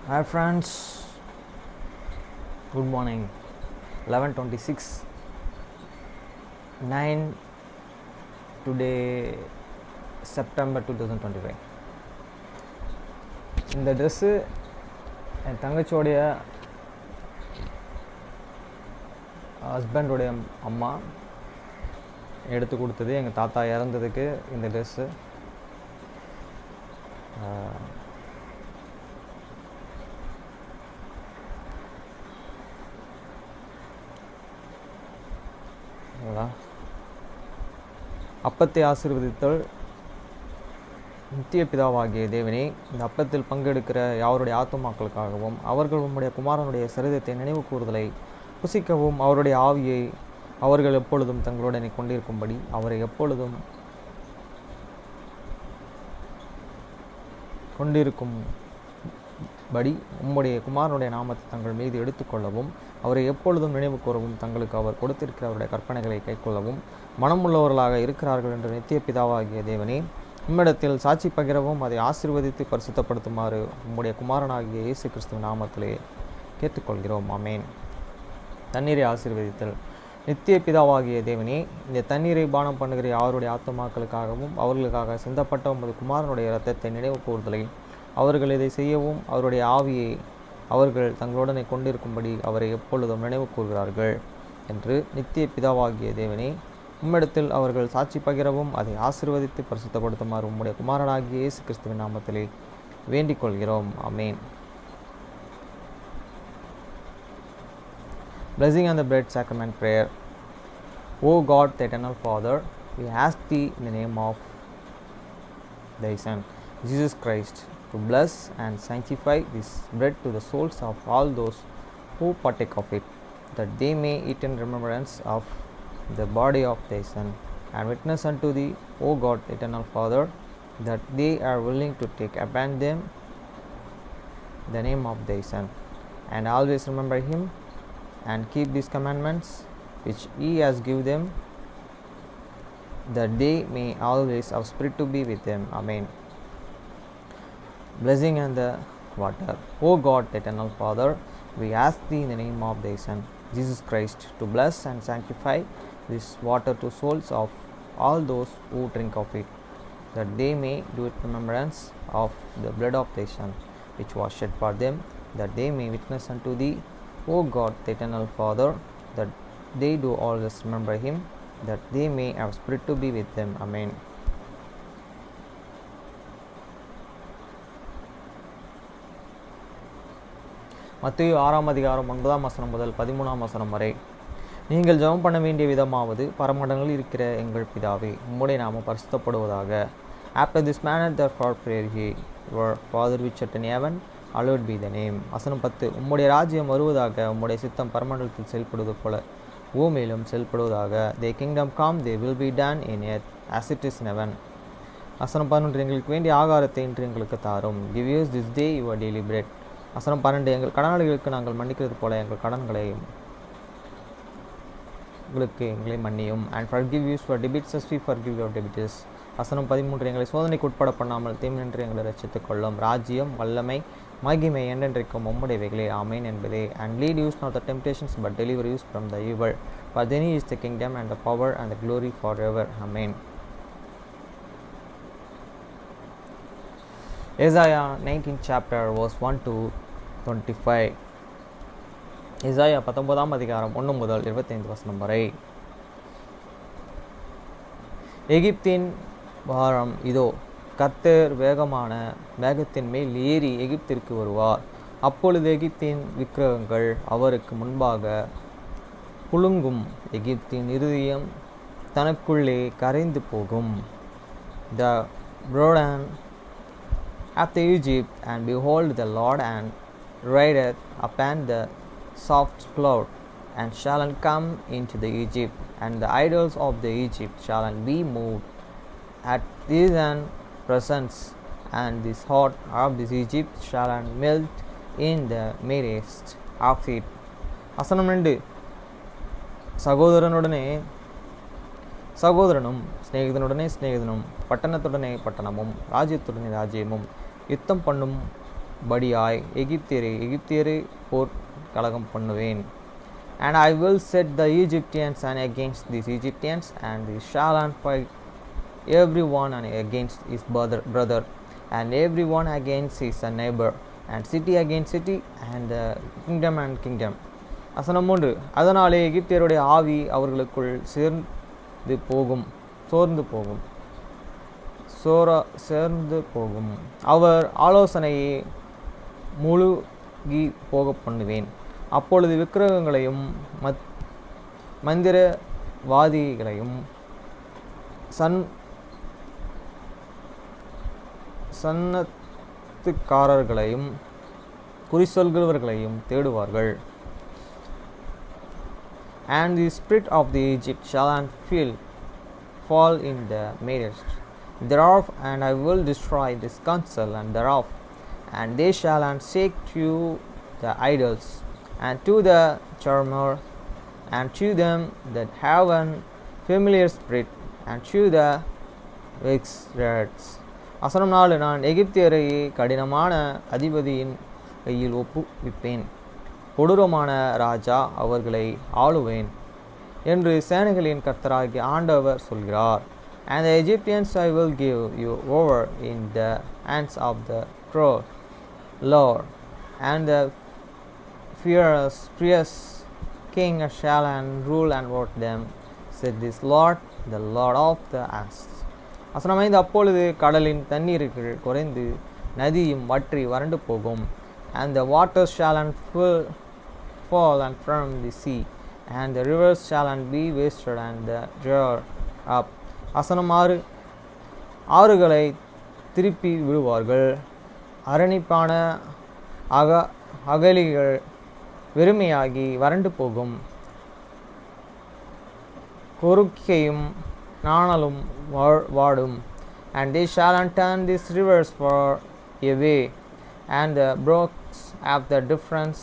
Hi friends, good morning. 11:26, 9 today, September 2025. இந்த dress என் தங்கச்சியோடைய ஹஸ்பண்டோடைய அம்மா எடுத்து கொடுத்தது. எங்கள் தாத்தா இறந்ததுக்கு இந்த ட்ரெஸ்ஸு அப்பத்தை ஆசீர்வதித்தல். நித்திய பிதாவாகிய தேவனே, இந்த அப்பத்தில் பங்கெடுக்கிற யாவருடைய ஆத்துமாக்களுக்காகவும் அவர்கள் உம்முடைய குமாரனுடைய சரிதத்தை நினைவு கூறுதலை புசிக்கவும் அவருடைய ஆவியை அவர்கள் எப்பொழுதும் தங்களுடனே கொண்டிருக்கும்படி அவரை எப்பொழுதும் கொண்டிருக்கும்படி உம்முடைய குமாரனுடைய நாமத்தை தங்கள் மீது எடுத்துக்கொள்ளவும் அவரை எப்பொழுதும் நினைவு கூறவும் தங்களுக்கு அவர் கொடுத்திருக்கிற அவருடைய கற்பனைகளை கைக்கொள்ளவும் மனமுள்ளவர்களாக இருக்கிறார்கள் என்று நித்திய பிதாவாகிய தேவனே, உம்மிடத்தில் சாட்சி பகிரவும் அதை ஆசீர்வதித்து பரிசுத்தப்படுத்துமாறு உம்முடைய குமாரனாகிய இயேசு கிறிஸ்துவின் நாமத்திலே கேட்டுக்கொள்கிறோம். ஆமேன். தண்ணீரை ஆசீர்வதித்தல். நித்திய பிதாவாகிய தேவனே, இந்த தண்ணீரை பானம் பண்ணுகிற யாருடைய ஆத்துமாக்களுக்காகவும் அவர்களுக்காக சிந்தப்பட்ட உமது குமாரனுடைய இரத்தத்தை நினைவு கூறுதலை அவர்கள் இதை செய்யவும் அவருடைய ஆவியை அவர்கள் தங்களுடனே கொண்டிருக்கும்படி அவரை எப்பொழுதும் நினைவு கூறுகிறார்கள் என்று நித்திய பிதாவாகிய தேவனே, உம்மிடத்தில் அவர்கள் சாட்சி பகிரவும் அதை ஆசீர்வதித்து பரிசுத்தப்படுத்துமாறு உம்முடைய குமாரனாகிய இயேசு கிறிஸ்துவின் நாமத்திலே வேண்டிக் கொள்கிறோம். ஆமேன். Blessing on the bread sacrament prayer. O God, the eternal Father, we ask thee in the name of thy Son, Jesus Christ, to bless and sanctify this bread to the souls of all those who partake of it, that they may eat in remembrance of the body of thy Son, and witness unto thee, O God, the eternal Father, that they are willing to take upon them the name of thy Son, and always remember him, and keep these commandments which he has given them, that they may always have spirit to be with them. Amen. Blessing on the water. O God, the eternal Father, we ask thee in the name of thy Son, Jesus Christ, to bless and sanctify this water to souls of all those who drink of it, that they may do it remembrance of the blood of thy Son, which was shed for them, that they may witness unto thee, O God, the eternal Father, that they do always remember him, that they may have spirit to be with them. Amen. மத்தேயு 6ஆம் அதிகாரம் 9ஆம் வசனம் முதல் 13ஆம் வசனம் வரை. நீங்கள் ஜெபம் பண்ண வேண்டிய விதமாவது, பரமண்டலங்களில் இருக்கிற எங்கள் பிதாவே, உம்முடைய நாமம் பரிசுத்தப்படுவதாக. After this manner therefore pray ye, your Father which art in heaven, hallowed be thy name. வசனம் 10. உம்முடைய ராஜ்யம் வருவதாக, உம்முடைய சித்தம் பரமண்டலத்தில் செயல்படுவது போல பூமியிலும் செயல்படுவதாக. Thy kingdom come, thy will be done in earth as it is in heaven. வசனம் 11. எங்களுக்கு வேண்டிய ஆகாரத்தை இன்று எங்களுக்கு தாரும். Give us this day your daily bread. வசனம் 12. எங்கள் கடனாளிகளுக்கு நாங்கள் மன்னிக்கிறது போல எங்கள் கடன்களை எங்களை மன்னியும். And forgive us for debts as we forgive our debtors. வசனம் 13. எங்களை சோதனைக்கு உட்பட பண்ணாமல் தீமையின்றி எங்களை ரட்சித்துக் கொள்ளும். ராஜ்யம் வல்லமை மகிமை என்றென்றைக்கும் உம்முடையவைகளே. ஆமேன் என்பதே. And lead us not the temptations, but deliver us from the evil. For thine is the kingdom and the power and the glory forever. Amen. Isaiah 19 chapter verse 1 to 25. Isaiah 19ஆம் அதிகாரம் 1 முதல் 25 வசனம் வரை. எகிப்தின் பாரம் இதோ, கர்த்தர் வேகமான மேகத்தின் மேல் ஏறி எகிப்திற்கு வருவார். அப்பொழுது எகிப்தின் விக்கிரகங்கள் அவருக்கு முன்பாக குலுங்கும். எகிப்தின் இருதயம் தனக்குள்ளே கரைந்து போகும். The burden of the Egypt, and behold, the Lord and rideth upon the soft cloud, and shall come into the Egypt, and the idols of the Egypt shall be moved at his presence, and this heart of this Egypt shall melt in the midst of it. வசனம் 2. சகோதரனும் சிநேகிதனுடனே சிநேகிதனும் பட்டணத்துடனே பட்டணமும் ராஜ்யத்துடனே ராஜ்யமும் யுத்தம் பண்ணும் படியாய் எகிப்தியரை போர் கலகம் பண்ணுவேன். And I will set the Egyptians and against these Egyptians, and they shall fight everyone and against his brother, and everyone against his neighbor, and city against city, and kingdom and kingdom. வசனம் 3. அதனாலே எகிப்தியருடைய ஆவி அவர்களுக்குள் சேர்ந்து போகும். அவர் ஆலோசனையை முழுகி போக பண்ணுவேன். அப்பொழுது விக்கிரகங்களையும் மந்திரவாதிகளையும் சன்னத்துக்காரர்களையும் குறிசொல்கிறவர்களையும் தேடுவார்கள். And the spirit of the Egypt shall fall in the midst thereof, and I will destroy this counsel and thereof, and they shall shake to the idols, and to the charmer, and to them that have an familiar spirit, and to the wizards. வசனம் 4. நான் எகிப்தியரை கடினமான அதிபதியின் கையில் ஒப்புவிப்பேன், கொடூரமான ராஜா அவர்களை ஆளுவேன் என்று சேனைகளின் கர்த்தராகிய ஆண்டவர் சொல்கிறார். And the Egyptians I will give you over in the hands of the Lord, and the fierce king shall rule and over them, said this Lord, the Lord of the hosts. வசனம் 5. அப்பொழுது கடலின் தண்ணீர்கள் குறைந்து நதியும் வற்றி வறண்டு போகும். And the waters shall fall from the sea, and the rivers shall be wasted and dry up. வசனம் 6. ஆறுகளை திருப்பி விடுவார்கள், அரணிப்பான அகலிகள் வெறுமையாகி வறண்டு போகும், கொறுக்கையும் நாணலும் வாடும். And they shall turn these rivers for away, and the brooks of the difference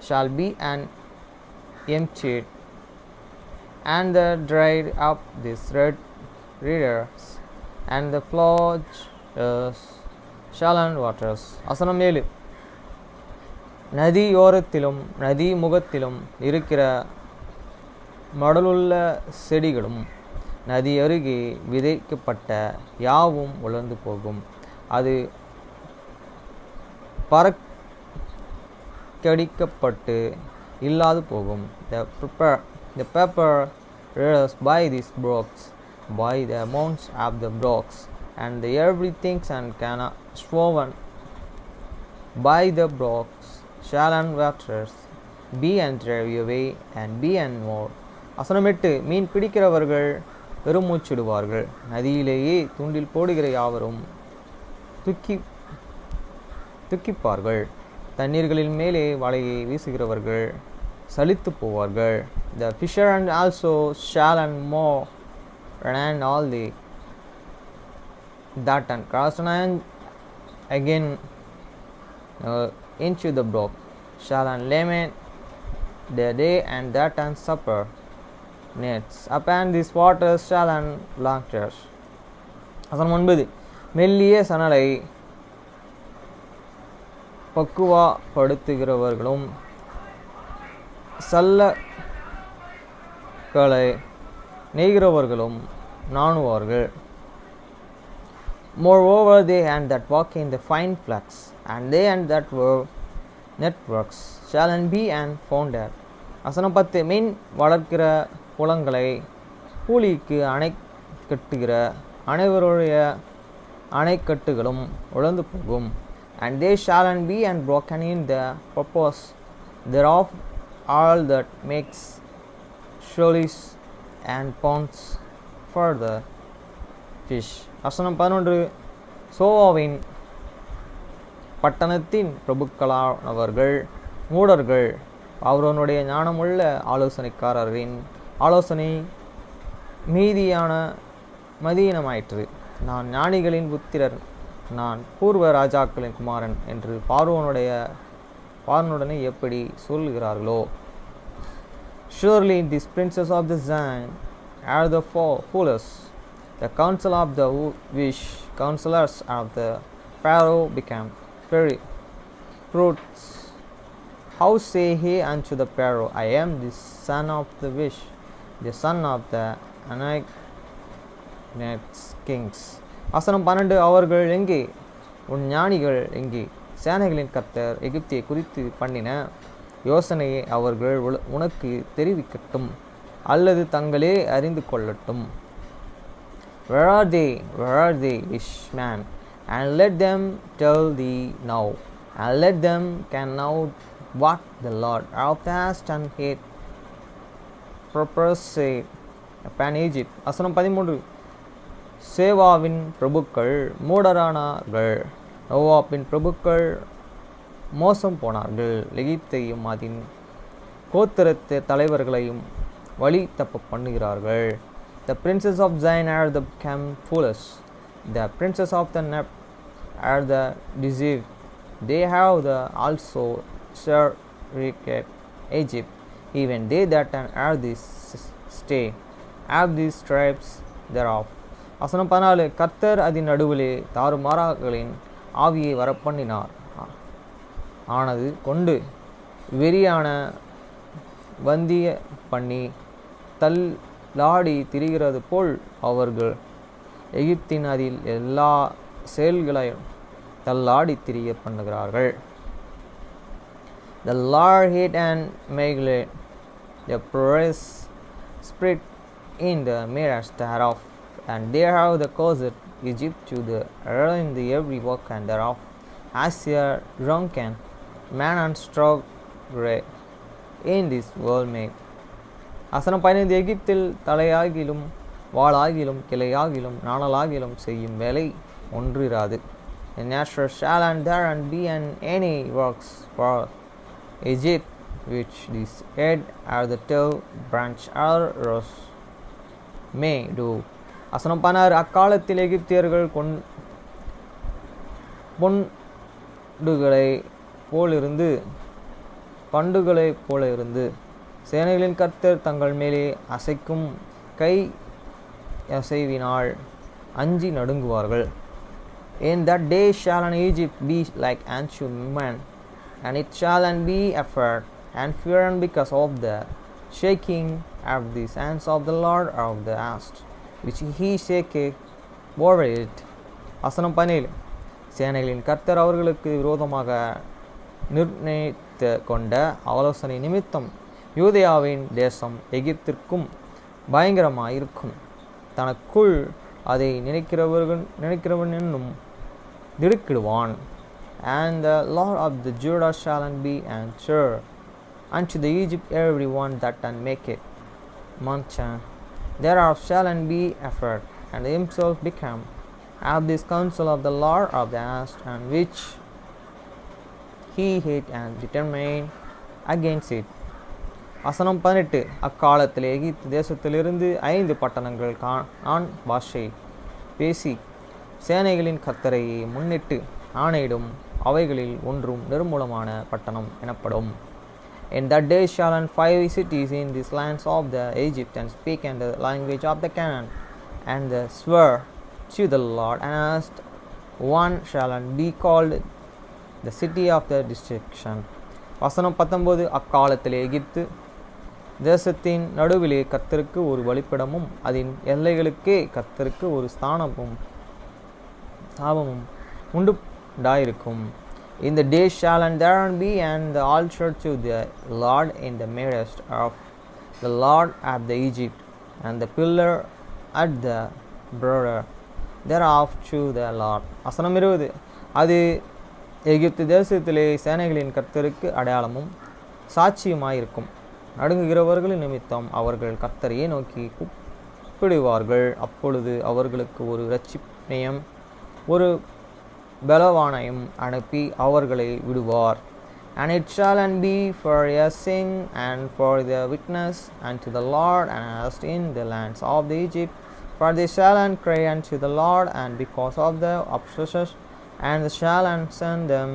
shall be emptied, and the dried up these rivers, and the floods shall waters. வசனம் 7. நதியோரத்திலும் நதி முகத்திலும் இருக்கிற மடலுள்ள செடிகளும் நதி அருகே விதைக்கப்பட்ட யாவும் உலர்ந்து போகும், அது பறக்கடிக்கப்பட்டு இல்லாது போகும். The pepper rears by these brooks, by the mounds of the brooks, and the everything and can swoven by the brooks shall waters be and drive away and be and more. வசனம் 8. மீன் பிடிக்கிறவர்கள் பெருமூச்சிடுவார்கள், நதியிலேயே தூண்டில் போடுகிற யாவரும் துக்கிப்பார்கள், தண்ணீர்களின் மேலே வலையை வீசுகிறவர்கள் சலித்து போவார்கள். The fisher and also shall and more and all the that and cast and again into the brook shall and lament the day and that and supper nets upon these waters shall and launchers. வசனம் 9. மெல்லிய சணலை பக்குவப்படுத்துகிறவர்களும் சல்லகளை நெய்கிறவர்களும் நாணுவார்கள். Moreover they and that walk in the fine flax, and they and that were networks shall and be and founded. வசனம் 10. மீன் வளர்க்கிற குளங்களை கூலிக்கு அணை கட்டுகிற அனைவருடைய அணைக்கட்டுகளும் உழந்து போகும். And they shall and be and broken in the purpose thereof all that makes shoals and ponds for the fish. வசனம் 11. சோவாவின் பட்டணத்தின் பிரபுக்களானவர்கள் மூடர்கள், அவருடைய ஞானமுள்ள ஆலோசனைக்காரரின் ஆலோசனை மதியீனமாயிற்று. நான் ஞானிகளின் புத்திரர், நான் பூர்வ ராஜாக்களின் குமாரன் என்று பார்வனுடனே எப்படி சொல்கிறார்களோ. Surely these princes of the Zion are the foolish, the counsel of the wish counselors of the Pharaoh became fruits. How say he unto the Pharaoh, I am the son of the wish, the son of the Anakites kings. வசனம் 12. அவர்கள் எங்கே? உன் ஞானிகள் எங்கே? சேனைகளின் கர்த்தர் எகிப்தியை குறித்து பண்ணின யோசனையை அவர்கள் உனக்கு தெரிவிக்கட்டும், அல்லது தங்களே அறிந்து கொள்ளட்டும். Where are they? Where are they, Ishman? And let them tell thee now, and let them can know what the Lord of the hast and hate purposed upon Egypt. வசனம் 13. சேவாவின் பிரபுக்கள் மூடரானார்கள், நோவாப்பின் பிரபுக்கள் மோசம் போனார்கள், எகிப்தையும் அதன் கோத்திரத்து தலைவர்களையும் வழி தப்ப பண்ணுகிறார்கள். The princes of Zion are the become foolish, the princes of the Nep are the deceived. They have the also served Egypt, even they that are this stay have these tribes thereof. வசனம் 14. கர்த்தர் அதன் நடுவிலே தாறுமாறாகளின் ஆவியை வரப்பண்ணினார், ஆனது கொண்டு வெறியான வந்திய பண்ணி தள்ளாடி திரிகிறது போல் அவர்கள் எகிப்தின் அதில் எல்லா செயல்களையும் தள்ளாடி திரிய பண்ணுகிறார்கள். The Lord hid and made the press spread in the midst thereof, and they have the caused Egypt to the ruin the every work and thereof, as a drunken man and strong in this world made. வசனம் 15. எகிப்தில் தலையாகிலும் வாளாகிலும் கிளையாகிலும் நாணலாகிலும் செய்யும் வேலை ஒன்றிராது. The natural shall and there and be and any works for Egypt, which this head are the tail branch arrows may do. வசனம் 16. அக்காலத்தில் எகிப்தியர்கள் பண்டுகளை போல இருந்து சேனைகளின் கர்த்தர் தங்கள் மேலே அசைக்கும் கை அசைவினால் அஞ்சி நடுங்குவார்கள். In that day shall an Egypt be like unto man, and it shall and be afraid and fear, and because of the shaking of the hands of the Lord of the host, which he shaketh over it. வசனம் 17. சேனைகளின் கர்த்தர் அவர்களுக்கு விரோதமாக நிர்ணயித்து கொண்ட ஆலோசனை நிமித்தம் யூதேயாவின் தேசம் எகிப்திற்கும் பயங்கரமாயிருக்கும், தனக்குள் அதை நினைக்கிறவன் என்னும் திடுக்கிடுவான். And the Lord of the Judah shall be answer unto the Egypt every one that can make it merchant thereof shall be afraid, and himself become of this counsel of the Lord of the host, and which he hate and determined against it. வசனம் 18. அக்காலத்தில் எகிப்து தேசத்திலிருந்து 5 பட்டணங்கள் கானான் பாஷை பேசி சேனைகளின் கர்த்தரை முன்னிட்டு ஆணையிடும், அவைகளில் ஒன்றும் நிர்மூலமான பட்டணம் எனப்படும். In that day shall 5 cities in these lands of the Egypt and speak in the language of the Canaan, and the swear to the Lord, and asked one shall be called the city of the destruction. வசனம் 19. அக்காலத்திலே எகிப்து தேசத்தின் நடுவிலே கர்த்தருக்கு ஒரு பலிபீடமும் அதன் எல்லைகளுக்கே கர்த்தருக்கு ஒரு ஸ்தாபமும் உண்டாயிருக்கும். In the day shall and there be and the altar to the Lord in the midst of the Lord of the Egypt, and the pillar at the border thereof to the Lord. வசனம் 20. அது எகிப்து தேசத்திலே சேனைகளின் கர்த்தருக்கு அடையாளமும் சாட்சியுமாயிருக்கும். நடுங்குகிறவர்களின் நிமித்தம் அவர்கள் கர்த்தரையே நோக்கி கூப்பிடுவார்கள். அப்பொழுது அவர்களுக்கு ஒரு இரட்சிப்பையும் ஒரு பலவானையும் அனுப்பி அவர்களை விடுவார். And it shall and be for a sin and for the witness unto the Lord and as in the lands of the Egypt, for they shall and cry unto the Lord, and because of the oppressors, and the shall and send them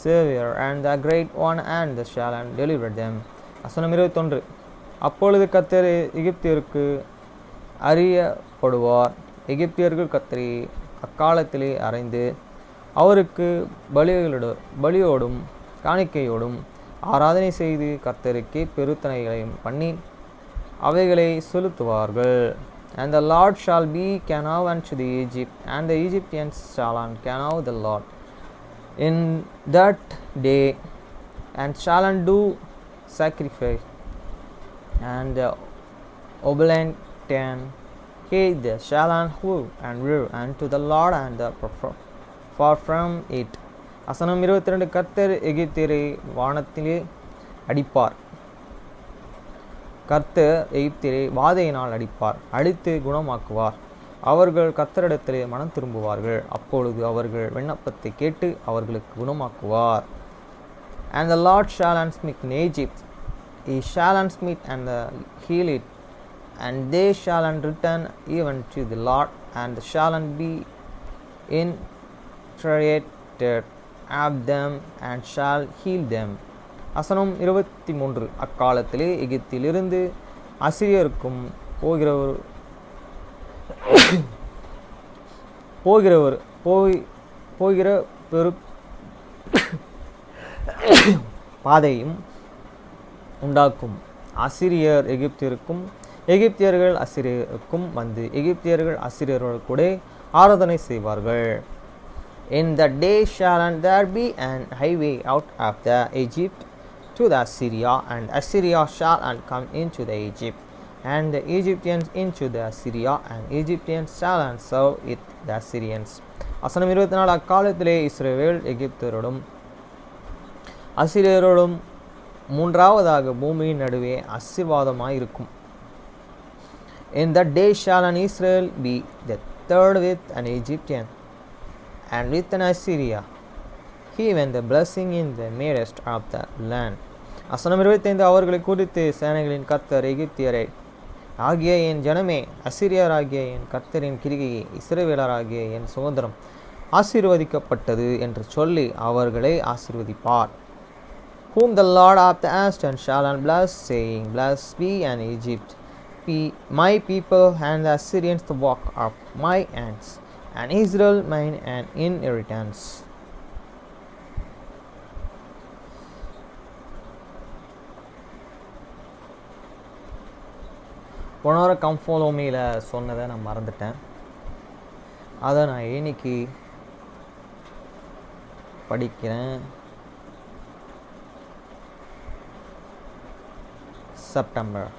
Savior and the great one, and the shall and deliver them. வசனம் 21. அப்பொழுது கர்த்தர் எகிப்தியருக்கு அறியப்படுவார். எகிப்தியர்கள் கர்த்தரை அக்காலத்திலே அறைந்து அவருக்கு பலியோடும் காணிக்கையோடும் ஆராதனை செய்து கர்த்தருக்கே பெருத்தனைகளையும் பண்ணி அவைகளை செலுத்துவார்கள். And the Lord shall be Canav unto the Egypt, and the Egyptians shall Canav the Lord in that day, and shall do sacrifice, and oblaten hate shall who and rear unto the Lord, and far from it. வசனம் 22. கர்த்தர் எகிப்தியரை வானத்திலே அடிப்பார். கர்த்தர் எகிப்தியரை வாதையினால் அடிப்பார், அடித்து குணமாக்குவார். அவர்கள் கர்த்தரிடத்திலே மனம் திரும்புவார்கள். அப்பொழுது அவர்கள் விண்ணப்பத்தை கேட்டு அவர்களுக்கு குணமாக்குவார். And the Lord shall smite in Egypt, he shall smite and heal it, and they shall return even to the Lord, and shall be entreated of them, and shall heal them. வசனம் 23. அக்காலத்திலே எகிப்திலிருந்து அசிரியருக்கும் போகிற பெரு பாதையும் உண்டாக்கும். அசிரியர் எகிப்தியருக்கும் எகிப்தியர்கள் அசிரியருக்கும் வந்து எகிப்தியர்கள் அசிரியர்கள் கூட ஆராதனை செய்வார்கள். In that day shall there be an highway out of the Egypt to the Assyria, and Assyria shall come into the Egypt, and the Egyptians into the Assyria, and Egyptians shall serve it the Assyrians. வசனம் 24. அக்காலத்திலே இஸ்ரவேல் எகிப்தரோடும் அசிரியரோடும் மூன்றாவதாக பூமியின் நடுவே ஆசீர்வாதமாய் இருக்கும். In that day shall an Israel be the third with an Egyptian, and with an Assyria, even the blessing in the midst of the land. வசனம் 25. அவர்களை குறித்து சேனைகளின் கர்த்தர் எகிப்தியரை ஆகிய என் ஜனமே, அசிரியராகிய என் கர்த்தரின் கிரிகையை, இஸ்ரவேலராகிய என் சுதந்திரம் ஆசீர்வதிக்கப்பட்டது என்று சொல்லி அவர்களை ஆசீர்வதிப்பார். Whom the Lord of the Aston shall bless, saying, Blessed be an Egypt, be my people, and the Assyrians the work of my hands, and Israel mine an inheritance. போன வாரம் கம்ஃபாலோமியில் சொன்னதை நான் மறந்துட்டேன். அதை நான் இன்னைக்கு படிக்கிறேன். செப்டம்பர்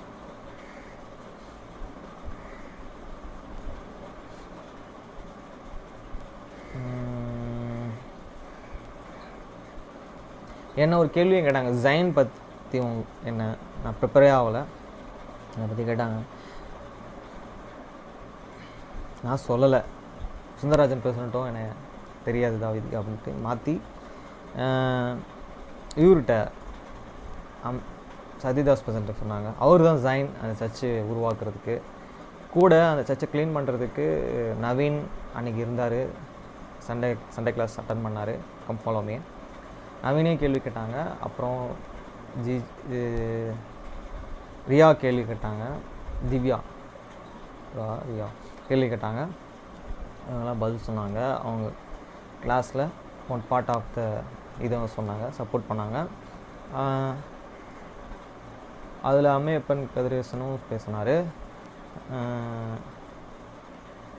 என்ன ஒரு கேள்வியும் கேட்டாங்க. ஜைன் பற்றி என்ன, நான் ப்ரிப்பரே ஆகலை, அதை பற்றி கேட்டாங்க. நான் சொல்லலை, சுந்தரராஜன் பேசணுட்டும் எனக்கு தெரியாது தாவிதி அப்படின்ட்டு மாற்றி இவர்கிட்ட சத்யதாஸ் பிரசன்ட் சொன்னாங்க. அவர் தான் ஜைன் அந்த சர்ச்சு உருவாக்குறதுக்கு, கூட அந்த சர்ச்சை க்ளீன் பண்ணுறதுக்கு நவீன் அன்றைக்கி இருந்தார். சண்டே கிளாஸ் அட்டன் பண்ணார் கம்ஃபாலோமே. நவீனே கேள்வி கேட்டாங்க. அப்புறம் ரியா கேள்வி கேட்டாங்க, ரியா கேள்வி கேட்டாங்க. அவங்களாம் பதில் சொன்னாங்க. அவங்க கிளாஸில் ஒன் பார்ட் ஆஃப் த இதை சொன்னாங்க, சப்போர்ட் பண்ணாங்க. அதில் அம்மையப்பன் கதிரேசனும் பேசினார்.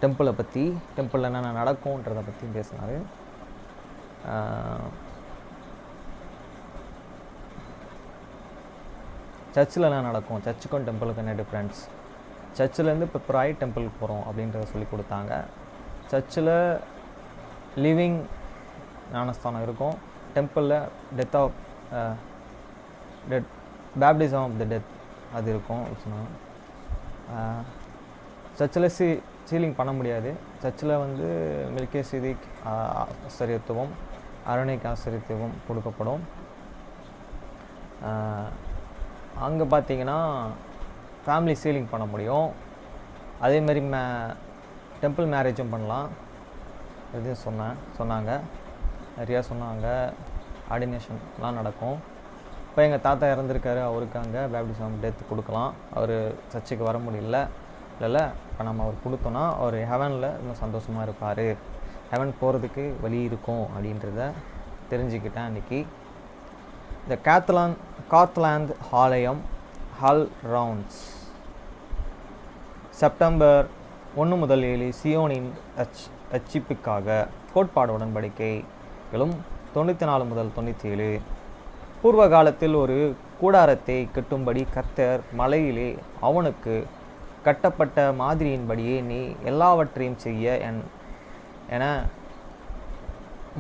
டெம்பிளை பற்றி, டெம்பிளில் என்னென்ன நடக்கும்ன்றதை பற்றியும் பேசினார். சர்ச்சில் என்ன நடக்கும், சர்ச்சுக்கும் டெம்பிளுக்கு என்ன டிஃப்ரென்ஸ், சர்ச்சிலேருந்து ப்ரிப்பேர் ஆகி டெம்பிளுக்கு போகிறோம் அப்படின்றத சொல்லி கொடுத்தாங்க. சர்ச்சில் லிவிங் ஞானஸ்தானம் இருக்கும், டெம்பிளில் death of baptism of the death அது இருக்கும் சொன்னாங்க. சர்ச்சில் சீலிங் பண்ண முடியாது. சர்ச்சில் வந்து மெல்கிசேதேக் ஆசிரியத்துவம், அரோனிக் ஆசிரியத்துவம் கொடுக்கப்படும். அங்கே பார்த்தீங்கன்னா ஃபேமிலி சீலிங் பண்ண முடியும். அதேமாதிரி டெம்பிள் மேரேஜும் பண்ணலாம். இது சொன்னாங்க, நிறையா சொன்னாங்க. ஆர்டினேஷன்லாம் நடக்கும். இப்போ எங்கள் தாத்தா இறந்துருக்காரு, அவருக்கு அங்கே பேப்டிசம் டெத் கொடுக்கலாம். அவர் சர்ச்சுக்கு வர முடியல. இப்போ நம்ம அவர் கொடுத்தோன்னா அவர் ஹெவனில் இன்னும் சந்தோஷமாக இருப்பார் ஹெவன் போகிறதுக்கு வழி இருக்கும் அப்படின்றத தெரிஞ்சுக்கிட்டேன் அன்றைக்கி. இந்த கார்த்லாந்து ஆலயம் ஹல் ரவுண்ட்ஸ் செப்டம்பர் 1 முதல் 7 சியோனின் அச்சிப்புக்காக கோட்பாடு உடன்படிக்கைகளும் 94 முதல் 97. பூர்வ காலத்தில் ஒரு கூடாரத்தை கட்டும்படி கர்த்தர் மலையிலே அவனுக்கு கட்டப்பட்ட மாதிரியின்படியே நீ எல்லாவற்றையும் செய்ய என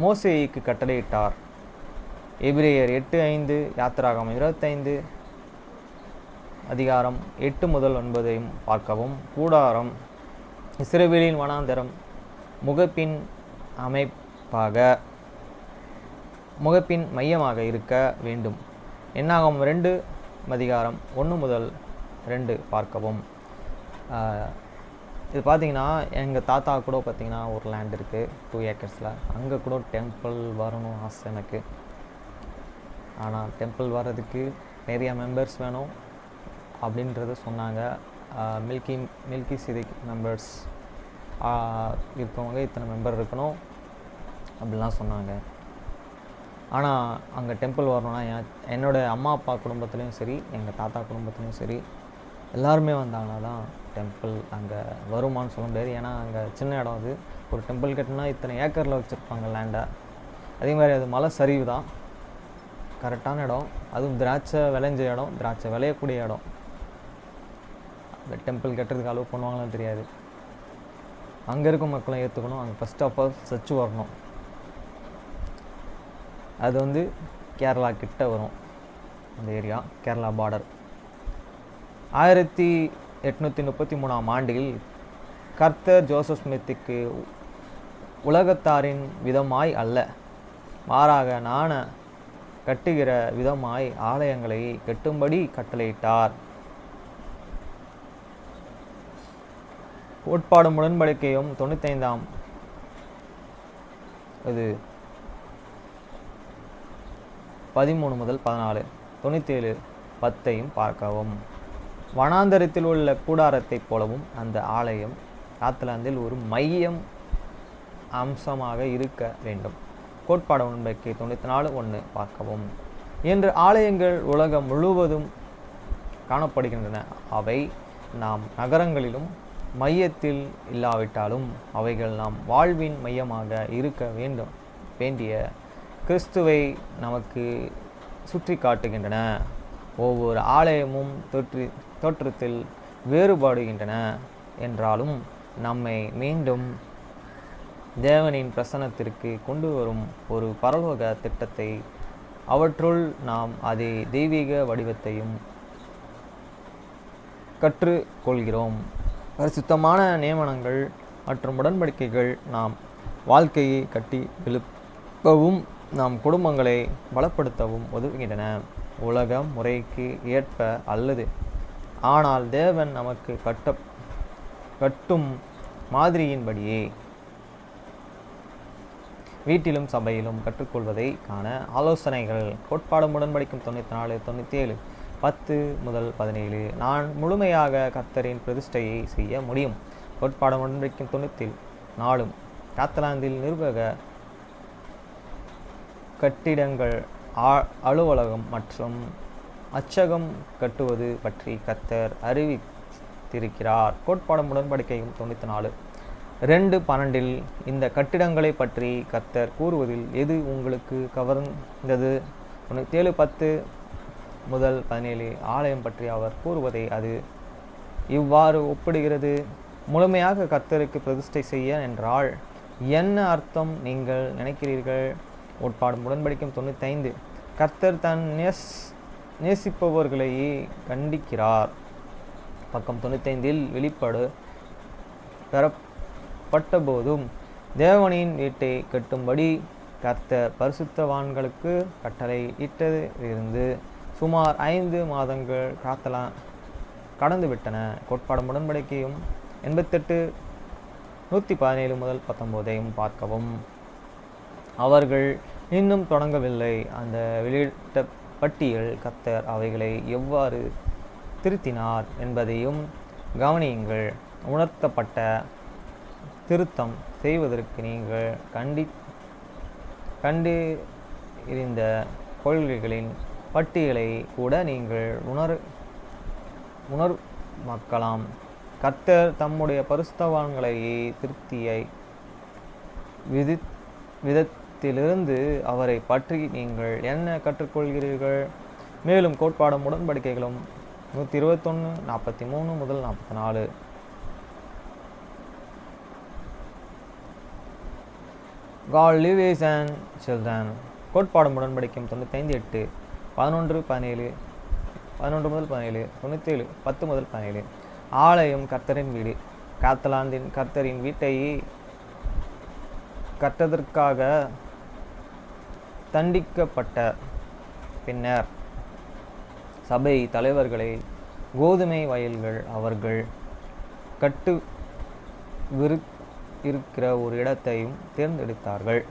மோசேயுக்கு கட்டளையிட்டார். எபிரேயர் 8:5, யாத்திராகமம் 25 அதிகாரம் 8 முதல் 9 பார்க்கவும். கூடாரம் இஸ்ரவேலின் வனாந்தரம் முகப்பின் மையமாக இருக்க வேண்டும். என்னாகும் 2 அதிகாரம் 1 முதல் 2 பார்க்கவும். இது பார்த்திங்கன்னா எங்கள் தாத்தா கூட பார்த்திங்கன்னா ஒரு லேண்ட் இருக்குது 2 ஏக்கர்ஸில். அங்கே கூட டெம்பிள் வரணும் ஆசை எனக்கு. ஆனால் டெம்பிள் வர்றதுக்கு நிறைய மெம்பர்ஸ் வேணும் அப்படின்றத சொன்னாங்க. மில்கி சிதிக் மெம்பர்ஸ் இருக்கவங்க இத்தனை மெம்பர் இருக்கணும் அப்படிலாம் சொன்னாங்க. ஆனால் அங்கே டெம்பிள் வரணும்னா என்னோடய அம்மா அப்பா குடும்பத்துலேயும் சரி, எங்கள் தாத்தா குடும்பத்துலேயும் சரி, எல்லாருமே வந்தாங்கன்னா தான் டெம்பிள் அங்கே வருமானு சொல்ல முடியாது. ஏன்னா அங்கே சின்ன இடம். அது ஒரு டெம்பிள் கட்டினா இத்தனை ஏக்கரில் வச்சுருப்பாங்க லேண்டை. அதே மாதிரி அது மலை சரிவு தான், கரெக்டான இடம். அதுவும் திராட்சை விளைஞ்ச இடம், திராட்சை விளையக்கூடிய இடம். அந்த டெம்பிள் கட்டுறதுக்கு அலோவ் பண்ணுவாங்களான்னு தெரியாது. அங்கே இருக்கும் மக்களும் ஏற்றுக்கணும். அங்கே ஃபஸ்ட் ஆஃப் ஆல் சர்ச்சு வரணும். அது கேரளா கிட்ட வரும் அந்த ஏரியா, கேரளா பார்டர். 1833 ஆண்டில் கர்த்தர் ஜோசப் ஸ்மித்துக்கு உலகத்தாரின் விதமாய் அல்ல, மாறாக நாண கட்டுகிற விதமாய் ஆலயங்களை கட்டும்படி கட்டளையிட்டார். கோட்பாடும் உடன்படிக்கையும் 95 இது 13 முதல் 14, 97 10 பார்க்கவும். வனாந்தரத்தில் உள்ள கூடாரத்தைப் போலவும் அந்த ஆலயம் காத்லாந்தில் ஒரு மையம் அம்சமாக இருக்க வேண்டும். கோட்பாடு உடன்படிக்கை 94:1 பார்க்கவும். இன்று ஆலயங்கள் உலகம் முழுவதும் காணப்படுகின்றன. அவை நாம் நகரங்களிலும் மையத்தில் இல்லாவிட்டாலும் அவைகள் நாம் வாழ்வின் மையமாக இருக்க வேண்டிய கிறிஸ்துவை நமக்கு சுற்றி காட்டுகின்றன. ஒவ்வொரு ஆலயமும் தோற்றத்தில் வேறுபாடுகின்றன என்றாலும் நம்மை மீண்டும் தேவனின் பிரசன்னத்திற்கு கொண்டு வரும் ஒரு பரலோக திட்டத்தை, அவற்றுள் நாம் அதே தெய்வீக வடிவத்தையும் கற்றுக்கொள்கிறோம். பரிசுத்தமான நியமனங்கள் மற்றும் உடன்படிக்கைகள் நாம் வாழ்க்கையை கட்டி எழுப்பவும் நாம் குடும்பங்களை பலப்படுத்தவும் உதவுகின்றன. உலக முறைக்கு ஏற்ப அல்லது, ஆனால் தேவன் நமக்கு கட்டும் மாதிரியின்படியே வீட்டிலும் சபையிலும் கற்றுக்கொள்வதை காண ஆலோசனைகள். கோட்பாடு உடன்படிக்கும் 94, 97 10 முதல் 17. நான் முழுமையாக கர்த்தரின் பிரதிஷ்டையை செய்ய முடியும். கோட்பாடு உடன்படிக்கும் 94 காத்லாந்தில் நிர்வாக கட்டிடங்கள், அலுவலகம் மற்றும் அச்சகம் கட்டுவது பற்றி கர்த்தர் அறிவித்திருக்கிறார். கோட்பாடு உடன்படிக்கையும் 94 2:12 இந்த கட்டிடங்களை பற்றி கர்த்தர் கூறுவதில் எது உங்களுக்கு கவர்ந்தது? 97:10 முதல் 17 ஆலயம் பற்றி அவர் கூறுவதை அது இவ்வாறு ஒப்பிடுகிறது. முழுமையாக கர்த்தருக்கு பிரதிஷ்டை செய்ய என்றால் என்ன அர்த்தம் நீங்கள் நினைக்கிறீர்கள்? கோட்பாடு உடன்படிக்கும் 95 கர்த்தர் தன் நேசிப்பவர்களையே கண்டிக்கிறார். பக்கம் 95 வெளிப்பாடு பெறப்பட்ட போதும் தேவனின் வீட்டை கட்டும்படி கர்த்தர் பரிசுத்தவான்களுக்கு கட்டளை இட்டதிலிருந்து சுமார் 5 மாதங்கள் கடந்துவிட்டன. கோட்பாடு உடன்படிக்கையும் 88 117 முதல் 19 பார்க்கவும். அவர்கள் இன்னும் தொடங்கவில்லை. அந்த வெளியிட்ட பட்டியல் கர்த்தர் அவைகளை எவ்வாறு திருத்தினார் என்பதையும் கவனியுங்கள். உணர்த்தப்பட்ட திருத்தம் செய்வதற்கு நீங்கள் கண்டு இருந்த கொள்கைகளின் பட்டியலை கூட நீங்கள் உணர்மாக்கலாம். கர்த்தர் தம்முடைய பரிசுத்தவான்களை திருப்தியை விதத்திலிருந்து அவரை பற்றி நீங்கள் என்ன கற்றுக்கொள்கிறீர்கள்? மேலும் கோட்பாடும் உடன்படிக்கைகளும் 121:43 முதல் 44. God lives and children. கோட்பாடும் உடன்படிக்கையும் 95:8, 11:17, 11 முதல் 17, 97, 10 முதல் 17. ஆலயம் கர்த்தரின் வீடு. காத்தலாந்தின் கர்த்தரின் வீட்டை கட்டதற்காக தண்டிக்கப்பட்ட பின்னர் சபை தலைவர்களை கோதுமை வயல்கள் அவர்கள் இருக்கிற ஒரு இடத்தையும் தேர்ந்தெடுத்தார்கள்.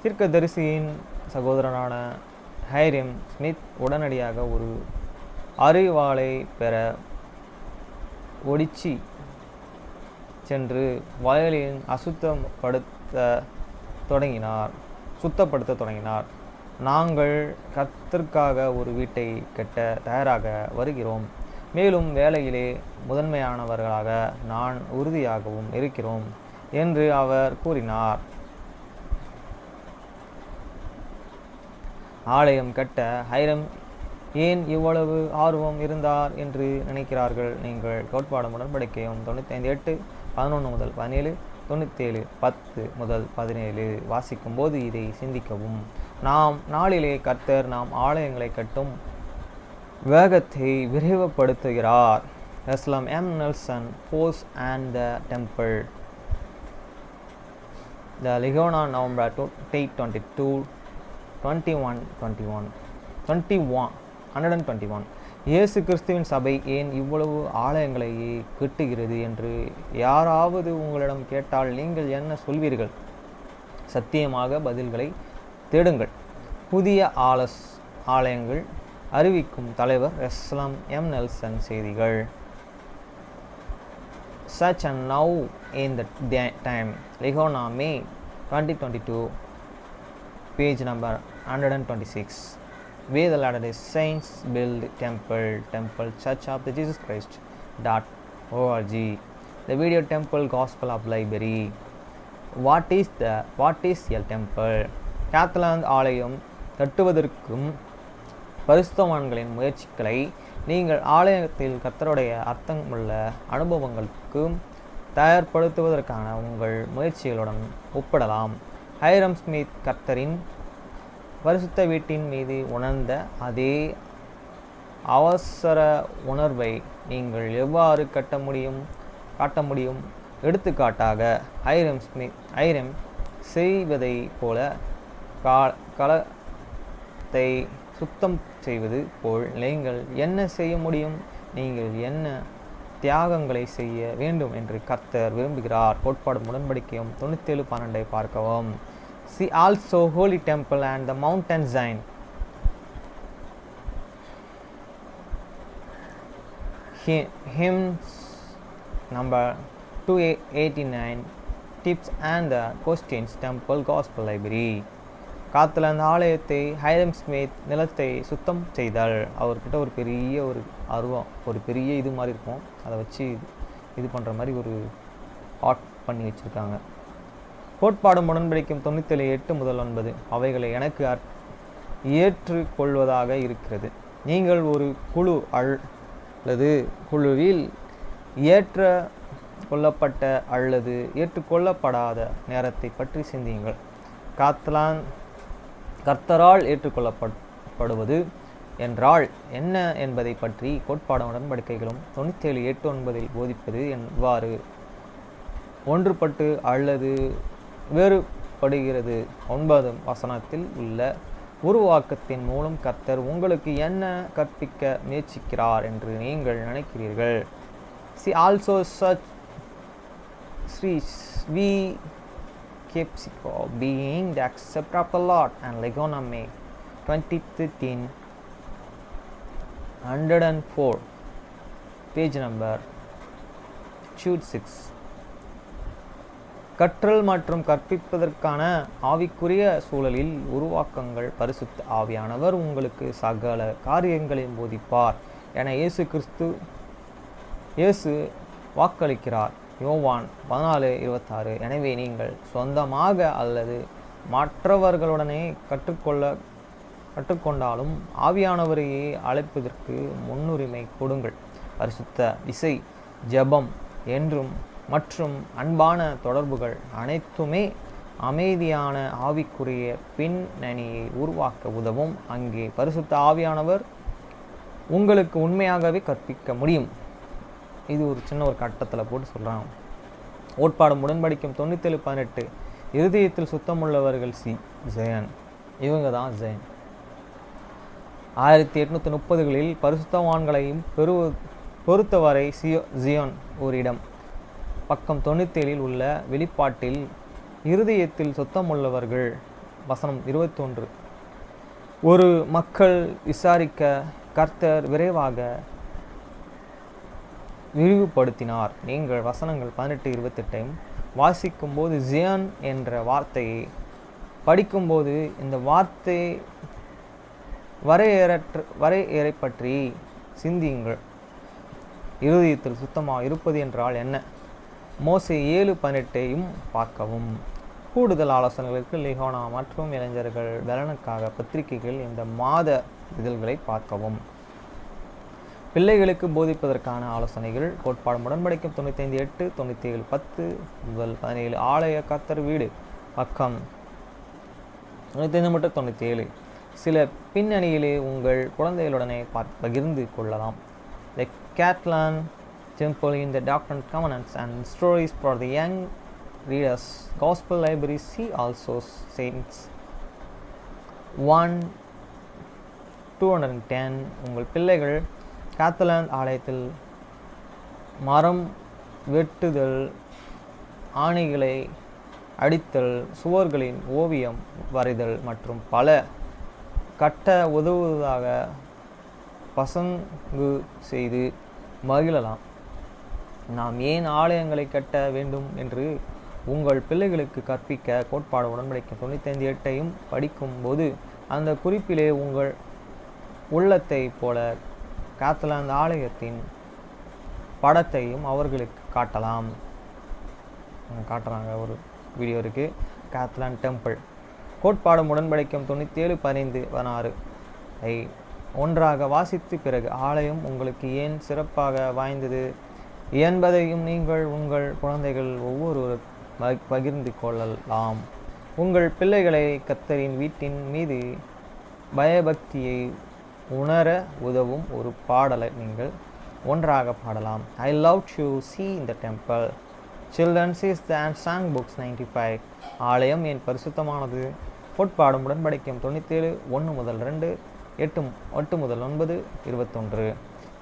தீர்க்கதரிசியின் சகோதரனான ஹைரம் ஸ்மித் உடனடியாக ஒரு அறிவாளை பெற ஒடிச்சி சென்று வயலின் சுத்தப்படுத்த தொடங்கினார். நாங்கள் கர்த்தருக்காக ஒரு வீட்டை கட்ட தயாராக வருகிறோம், மேலும் வேலையிலே முதன்மையானவர்களாக நான் உறுதியாகவும் இருக்கிறோம் என்று அவர் கூறினார். ஆலயம் கட்ட ஹைரம் ஏன் இவ்வளவு ஆர்வம் இருந்தார் என்று நினைக்கிறார்கள்? நீங்கள் கோட்பாடும் உடன்படிக்கையும் 95:8, 11 முதல் 17, 97, 10 முதல் 17 வாசிக்கும் போது இதை சிந்திக்கவும். நாளிலே கர்த்தர் நாம் ஆலயங்களை கட்டும் வேகத்தை விரைவுபடுத்துகிறார். Reslam M. Nelson, Post and the Temple. The Ligona, November 8, 121. இயேசு கிறிஸ்துவின் சபை ஏன் இவ்வளவு ஆலயங்களை கட்டுகிறது என்று யாராவது உங்களிடம் கேட்டால் நீங்கள் என்ன சொல்வீர்கள்? சத்தியமாக பதில்களை தேடுங்கள். புதிய ஆலயங்கள் அறிவிக்கும் தலைவர் ரெஸ்லாம் எம். நெல்சன் செய்திகள். Such and now in the time. Ligona, May 2022, page number 126. Where the Latter-day Saints build temple Church of the Jesus Christ.org. The video temple Gospel of Library. What is a temple? காத்தலாந்து ஆலயம் கட்டுவதற்கும் பரிசுத்தவான்களின் முயற்சிகளை நீங்கள் ஆலயத்தில் கர்த்தருடைய அர்த்தமுள்ள அனுபவங்களுக்கும் தயார்படுத்துவதற்கான உங்கள் முயற்சிகளுடன் ஒப்பிடலாம். ஹைரம் Smith கர்த்தரின் பரிசுத்த வீட்டின் மீது உணர்ந்த அதே அவசர உணர்வை நீங்கள் எவ்வாறு காட்ட முடியும்? எடுத்துக்காட்டாக ஹைரம் செய்வதை போல களத்தை சுத்தம் செய்வது போல் நீங்கள் என்ன செய்ய முடியும்? நீங்கள் என்ன தியாகங்களை செய்ய வேண்டும் என்று கர்த்தர் விரும்புகிறார்? கோட்பாடும் உடன்படிக்கையும் 97:12 பார்க்கவும். See also Holy Temple and the Mountain Zion. Hymns number 289, Tips and the Questions, Temple Gospel Library. காத்தலாந்து ஆலயத்தை ஹைரம் ஸ்மித் நிலத்தை சுத்தம் செய்தால் அவர்கிட்ட ஒரு பெரிய ஒரு பெரிய இது மாதிரி இருக்கும். அதை வச்சு இது பண்ணுற மாதிரி ஒரு ஆர்ட் பண்ணி வச்சுருக்காங்க. கோட்பாடும் உடன்படிக்கையும் 97:8 முதல் 9. அவைகளை எனக்கு ஏற்றுக்கொள்வதாக இருக்கிறது. நீங்கள் ஒரு குழு அல்லது குழுவில் ஏற்றுக்கொள்ளப்பட்ட அல்லது ஏற்றுக்கொள்ளப்படாத நேரத்தை பற்றி சிந்தியுங்கள். கர்த்தரால் ஏற்றுக்கொள்ளப்படுவது என்றால் என்ன என்பதை பற்றி கோட்பாடும் உடன்படிக்கைகளும் 97:8-9 போதிப்பது எவ்வாறு ஒன்றுபட்டு அல்லது வேறுபடுகிறது? 9 வசனத்தில் உள்ள உருவாக்கத்தின் மூலம் கர்த்தர் உங்களுக்கு என்ன கற்பிக்க முயற்சிக்கிறார் என்று நீங்கள் நினைக்கிறீர்கள்? See also such we Kepsico being the accept of the Lord and Ligona, May 2013, 104, page number 26. கற்றல் மற்றும் கற்பிப்பதற்கான ஆவிக்குரிய சூழலில் உருவாக்கங்கள். பரிசுத்த ஆவியானவர் உங்களுக்கு சகல காரியங்களையும் போதிப்பார் என இயேசு வாக்களிக்கிறார். யோவான் 14:26. எனவே நீங்கள் சொந்தமாக அல்லது மற்றவர்களுடனே கற்றுக்கொண்டாலும் ஆவியானவரையே அழைப்பதற்கு முன்னுரிமை கொடுங்கள். பரிசுத்த இசை, ஜெபம் என்றும் மற்றும் அன்பான தொடர்புகள் அனைத்துமே அமைதியான ஆவிக்குரிய பின்னணியை உருவாக்க உதவும். அங்கே பரிசுத்த ஆவியானவர் உங்களுக்கு உண்மையாகவே கற்பிக்க முடியும். இது ஒரு சின்ன ஒரு கட்டத்தில் போட்டு சொல்கிறாங்க. ஓட்பாடும் உடன்படிக்கும் 97:18. இருதயத்தில் சுத்தமுள்ளவர்கள் ஜெயன். இவங்க தான் ஜெயன். 1830களில் பரிசுத்தவான்களையும் பொறுத்தவரை ஜியோன் ஒரு இடம். பக்கம் 97 உள்ள வெளிப்பாட்டில் இருதயத்தில் சுத்தமுள்ளவர்கள் வசனம் 21. ஒரு மக்கள் விசாரிக்க கர்த்தர் விரைவாக விரிவுபடுத்தினார். நீங்கள் வசனங்கள் 18-28 வாசிக்கும்போது ஜியான் என்ற வார்த்தையை படிக்கும்போது இந்த வார்த்தை வரையறை பற்றி சிந்தியுங்கள். இருதயத்தில் சுத்தமாக இருப்பது என்றால் என்ன? மோசே 7:18 பார்க்கவும். கூடுதல் ஆலோசனைகளுக்கு லிஹோனா மற்றும் இளைஞர்கள் பலனுக்காக பத்திரிகைகள் இந்த மாத இதழ்களை பார்க்கவும். பிள்ளைகளுக்கு போதிப்பதற்கான ஆலோசனைகள். கோட்பாடும் உடன்படிக்கும் 95:8, 97:10-17. ஆலய கர்த்தர் வீடு பக்கம் 95-97. சில பின்னணியிலே உங்கள் குழந்தைகளுடனே பகிர்ந்து கொள்ளலாம். The Catalan Temple in the Doctrine and Covenants and Stories for the Young Readers. Gospel Library. See also Saints 1:210. உங்கள் பிள்ளைகள் காத்தலான் ஆலயத்தில் மரம் வெட்டுதல், ஆணிகளை அடித்தல், சுவர்களின் ஓவியம் வரைதல் மற்றும் பல கட்ட உதவுவதாக பசங்கு செய்து மகிழலாம். நாம் ஏன் ஆலயங்களை கட்ட வேண்டும் என்று உங்கள் பிள்ளைகளுக்கு கற்பிக்க கோட்பாடு உடன்படிக்கும் 95:8 படிக்கும் போது அந்த குறிப்பிலே உங்கள் உள்ளத்தை போல காத்தலாந்து ஆலயத்தின் படத்தையும் அவர்களுக்கு காட்டலாம். காட்டுறாங்க, ஒரு வீடியோ இருக்குது. காத்தலான் டெம்பிள். கோட்பாடும் உடன்படிக்கும் 97:15-16 ஐ ஒன்றாக வாசித்து பிறகு ஆலயம் உங்களுக்கு ஏன் சிறப்பாக வாய்ந்தது என்பதையும் நீங்கள் உங்கள் குழந்தைகள் ஒவ்வொருவர் பகிர்ந்து கொள்ளலாம். உங்கள் பிள்ளைகளை கர்த்தரின் வீட்டின் மீது பயபக்தியை உணர உதவும் ஒரு பாடலை நீங்கள் ஒன்றாக பாடலாம். I love to see in the temple. Children sees and sang books 95. ஆலயம் என் பரிசுத்தமானது. கோட்பாடும் உடன்படிக்கும் 97:1-2, 8-9, 21.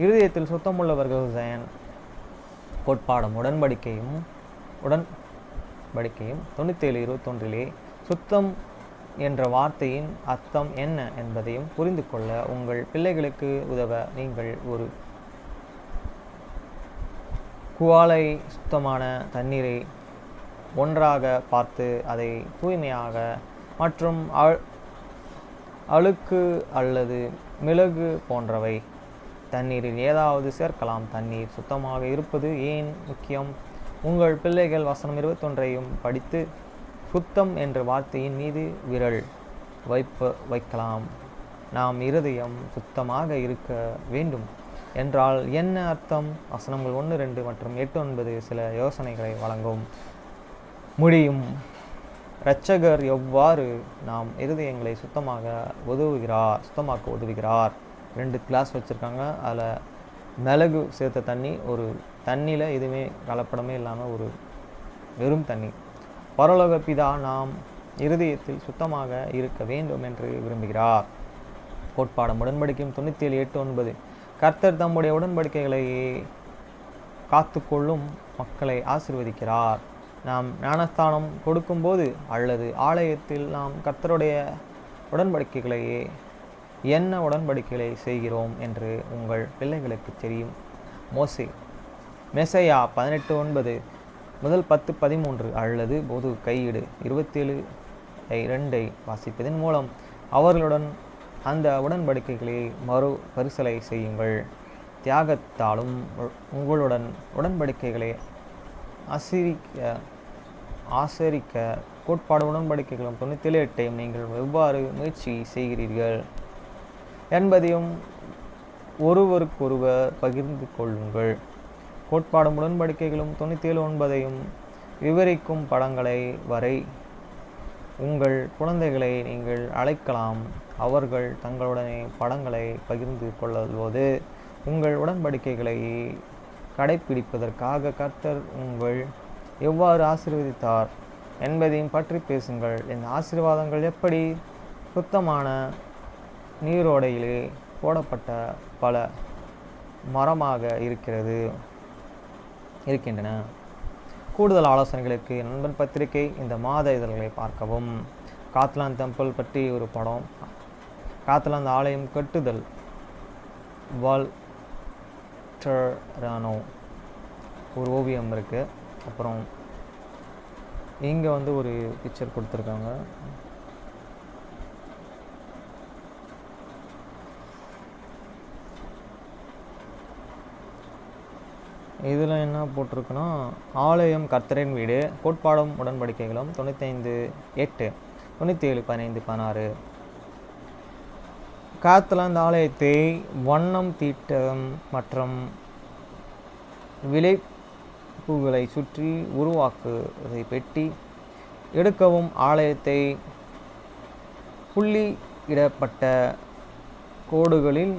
இருதயத்தில் சுத்தமுள்ளவர்கள் ஜெயன். கோட்பாடும் உடன்படிக்கையும் 97:21 சுத்தம் என்ற வார்த்தையின் அர்த்தம் என்ன என்பதையும் புரிந்து கொள்ள உங்கள் பிள்ளைகளுக்கு உதவ நீங்கள் ஒரு குவாலை சுத்தமான தண்ணீரை ஒன்றாக பார்த்து அதை தூய்மையாக மற்றும் அழுக்கு அல்லது மிளகு போன்றவை தண்ணீரில் ஏதாவது சேர்க்கலாம். தண்ணீர் சுத்தமாக இருப்பது ஏன் முக்கியம்? உங்கள் பிள்ளைகள் வசனம் 21 படித்து சுத்தம் என்ற வார்த்தையின் மீது விரல் வைக்கலாம். நாம் இருதயம் சுத்தமாக இருக்க வேண்டும் என்றால் என்ன அர்த்தம்? வசனங்கள் 1, 2 மற்றும் 8, 9 சில யோசனைகளை வழங்கும் முடியும். இரட்சகர் எவ்வாறு நாம் இருதயங்களை சுத்தமாக்க உதவுகிறார். 2 கிளாஸ் வச்சுருக்காங்க. அதில் மிளகு சேர்த்த தண்ணி, ஒரு தண்ணியில் எதுவுமே கலப்படமே இல்லாமல் ஒரு வெறும் தண்ணி. பரலோக பிதா நாம் இருதயத்தில் சுத்தமாக இருக்க வேண்டும் என்று விரும்புகிறார். கோட்பாடும் உடன்படிக்கையும் 97:8-9 கர்த்தர் தம்முடைய உடன்படிக்கைகளை காத்துக்கொள்ளும் மக்களை ஆசீர்வதிக்கிறார். நாம் ஞானஸ்தானம் கொடுக்கும்போது அல்லது ஆலயத்தில் நாம் கர்த்தருடைய உடன்படிக்கைகளையே என்ன உடன்படிக்கைகளை செய்கிறோம் என்று உங்கள் பிள்ளைகளுக்கு தெரியும். மெசையா 18:9 முதல் 10-13 அல்லது பொது கையீடு 27:2 வாசிப்பதன் மூலம் அவர்களுடன் அந்த உடன்படிக்கைகளை மறு பரிசீலனை செய்யுங்கள். தியாகத்தாலும் உங்களுடன் உடன்படிக்கைகளை ஆசரிக்க கோட்பாடு உடன்படிக்கைகளும் 97 நீங்கள் எவ்வாறு முயற்சி செய்கிறீர்கள் என்பதையும் ஒருவருக்கொருவர் பகிர்ந்து கொள்ளுங்கள். கோட்பாடும் உடன்படிக்கைகளும் 97:9 விவரிக்கும் படங்களை வரை உங்கள் குழந்தைகளை நீங்கள் அழைக்கலாம். அவர்கள் தங்களுடனே படங்களை பகிர்ந்து கொள்ளும்போது உங்கள் உடன்படிக்கைகளை கடைப்பிடிப்பதற்காக கர்த்தர் உங்கள் எவ்வாறு ஆசீர்வதித்தார் என்பதையும் பற்றி பேசுங்கள். இந்த ஆசீர்வாதங்கள் எப்படி சுத்தமான நீரோடையிலே போடப்பட்ட பல மரமாக இருக்கின்றன. கூடுதல் ஆலோசனைகளுக்கு நண்பன் பத்திரிகை இந்த மாத இதழ்களை பார்க்கவும். காத்லாந்து டெம்பிள் பற்றி ஒரு படம், காத்லாந்து ஆலயம் கட்டுதல், வால்டரானோ ஒரு ஓவியம் இருக்குது. அப்புறம் இங்கே ஒரு பிக்சர் கொடுத்துருக்காங்க. இதில் என்ன போட்டிருக்குன்னா, ஆலயம் கர்த்தரின் வீடு, கோட்பாடும் உடன்படிக்கைகளும் 95:8, 97:15-16. காத்லாந்து ஆலயத்தை வண்ணம் தீட்டம் மற்றும் விளைப்புகளை சுற்றி உருவாக்குவதை பெட்டி எடுக்கவும், ஆலயத்தை புள்ளியிடப்பட்ட கோடுகளில்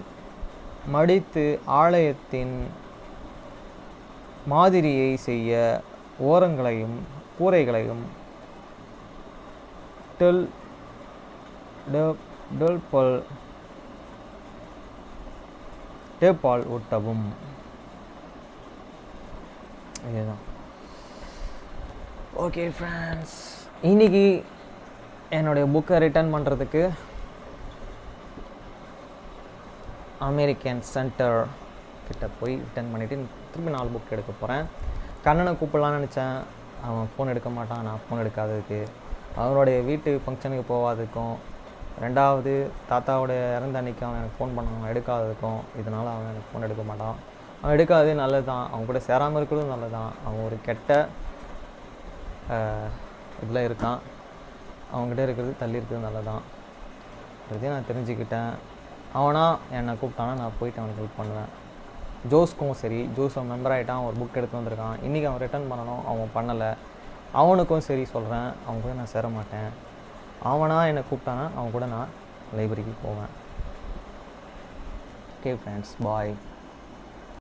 மடித்து ஆலயத்தின் மாதிரியை செய்ய ஓரங்களையும் கூரைகளையும் டேப்பால் ஒட்டவும். இதுதான். ஓகே ஃப்ரெண்ட்ஸ், இன்னைக்கு என்னுடைய புக்கை ரிட்டர்ன் பண்ணுறதுக்கு அமெரிக்கன் சென்டர் கிட்ட போய் ரிட்டர்ன் பண்ணிவிட்டு திருப்பி 4 புக் எடுக்க போகிறேன். கண்ணனை கூப்பிடலான்னு நினச்சேன், அவன் ஃபோன் எடுக்க மாட்டான். நான் ஃபோன் எடுக்காததுக்கு, அவனுடைய வீட்டு ஃபங்க்ஷனுக்கு போகாததுக்கும், 2வது தாத்தாவோடைய இறந்த அன்னைக்கு அவன் எனக்கு ஃபோன் பண்ணான் எடுக்காததுக்கும், இதனால் அவன் எனக்கு ஃபோன் எடுக்க மாட்டான். அவன் எடுக்காதது நல்லது தான், அவன் கூட சேராமல் இருக்கிறதும் நல்லது தான். அவன் ஒரு கெட்ட இதில் இருக்கான், அவங்ககிட்ட இருக்கிறது தள்ளி இருக்கிறது நல்லதான். இதையும் நான் தெரிஞ்சுக்கிட்டேன். அவனா என்னை கூப்பிட்டானா நான் போயிட்டு அவனுக்கு ஹெல்ப் பண்ணுவேன். ஜோஸ்க்கும் சரி, ஜோஸ் அவன் மெம்பர் ஆகிட்டான், ஒரு புக் எடுத்து வந்திருக்கான். இன்றைக்கி அவன் ரிட்டர்ன் பண்ணணும், அவன் பண்ணலை. அவனுக்கும் சரி சொல்கிறேன், அவன் கூட நான் சேர மாட்டேன். அவனா என்னை கூப்பிட்டானா அவன் கூட நான் லைப்ரரிக்கு போவேன். ஓகே ஃப்ரெண்ட்ஸ், பாய்.